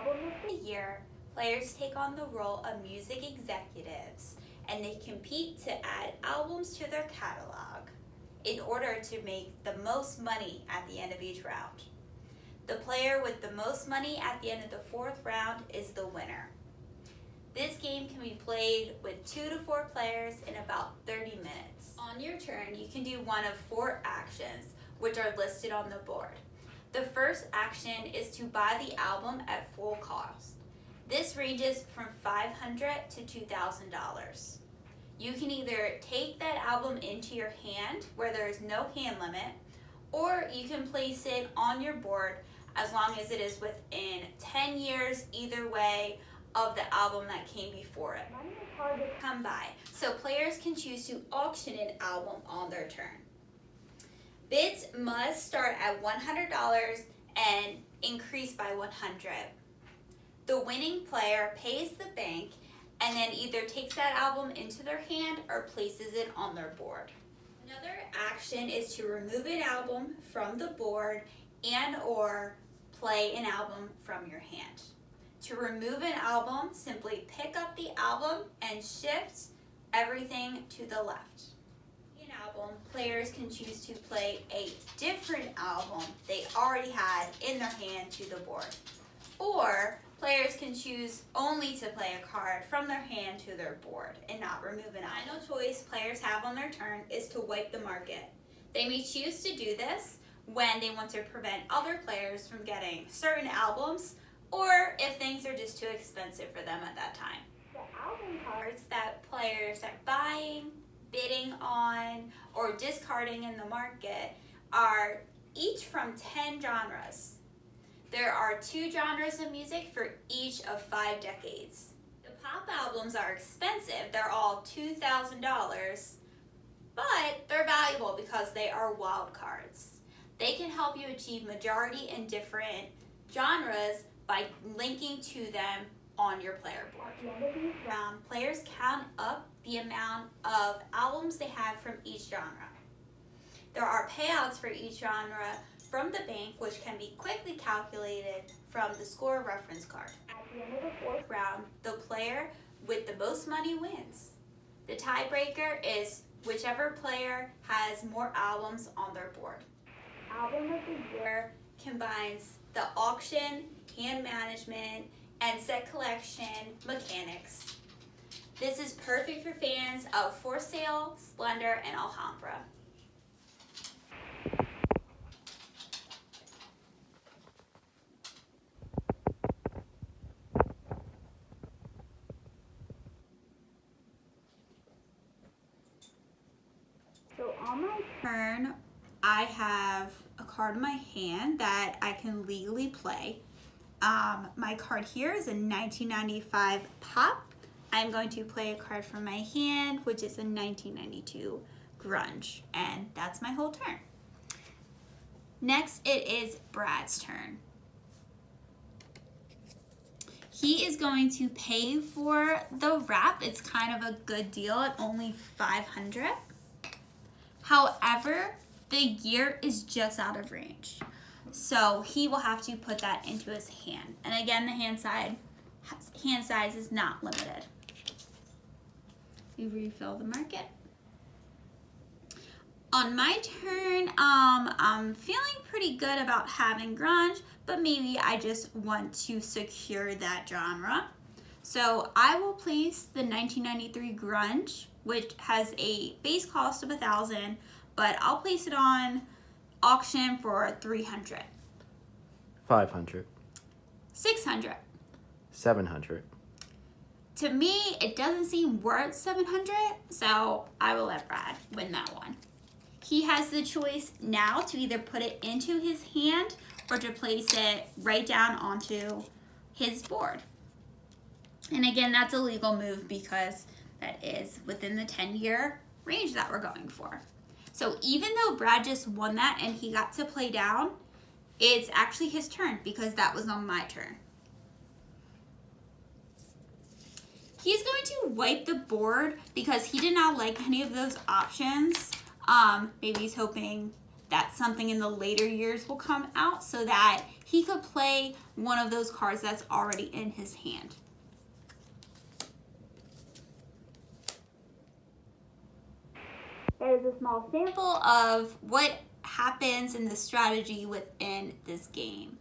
Album of the year, players take on the role of music executives and they compete to add albums to their catalog in order to make the most money at the end of each round. The player with the most money at the end of the fourth round is the winner. This game can be played with 2 to 4 players in about 30 minutes. On your turn, you can do one of 4 actions, which are listed on the board. The first action is to buy the album at full cost. This ranges from $500 to $2,000. You can either take that album into your hand, where there is no hand limit, or you can place it on your board as long as it is within 10 years either way of the album that came before it. Money is hard to come by, so players can choose to auction an album on their turn. Bids must start at $100 and increase by $100. The winning player pays the bank and then either takes that album into their hand or places it on their board. Another action is to remove an album from the board and or play an album from your hand. To remove an album, simply pick up the album and shift everything to the left. An album, players can choose to play a different album they already had in their hand to the board. Or players can choose only to play a card from their hand to their board and not remove an album. The final choice players have on their turn is to wipe the market. They may choose to do this when they want to prevent other players from getting certain albums, or if things are just too expensive for them at that time. The album cards that players are buying, bidding on, or discarding in the market are each from 10 genres. There are 2 genres of music for each of 5 decades. The pop albums are expensive. They're all $2,000, but they're valuable because they are wild cards. They can help you achieve majority in different genres by linking to them on your player board. At the end of each round, players count up the amount of albums they have from each genre. There are payouts for each genre from the bank, which can be quickly calculated from the score reference card. At the end of the fourth round, the player with the most money wins. The tiebreaker is whichever player has more albums on their board. Album of the year combines the auction, hand management, and set collection mechanics. This is perfect for fans of For Sale, Splendor, and Alhambra. So on my turn, I have a card in my hand that I can legally play. My card here is a 1995 Pop. I'm going to play a card from my hand, which is a 1992 Grunge, and that's my whole turn. Next, it is Brad's turn. He is going to pay for the wrap. It's kind of a good deal at only $500. However, the year is just out of range. So he will have to put that into his hand. And again, the hand size is not limited. We refill the market. On my turn, I'm feeling pretty good about having grunge, but maybe I just want to secure that genre. So I will place the 1993 Grunge, which has a base cost of $1,000, but I'll place it on auction for $300. $500. $600. $700. To me, it doesn't seem worth $700, so I will let Brad win that one. He has the choice now to either put it into his hand or to place it right down onto his board. And again, that's a legal move because that is within the 10-year range that we're going for. So even though Brad just won that and he got to play down, it's actually his turn because that was on my turn. He's going to wipe the board because he did not like any of those options. Maybe he's hoping that something in the later years will come out so that he could play one of those cards that's already in his hand. There's a small sample of what happens in the strategy within this game.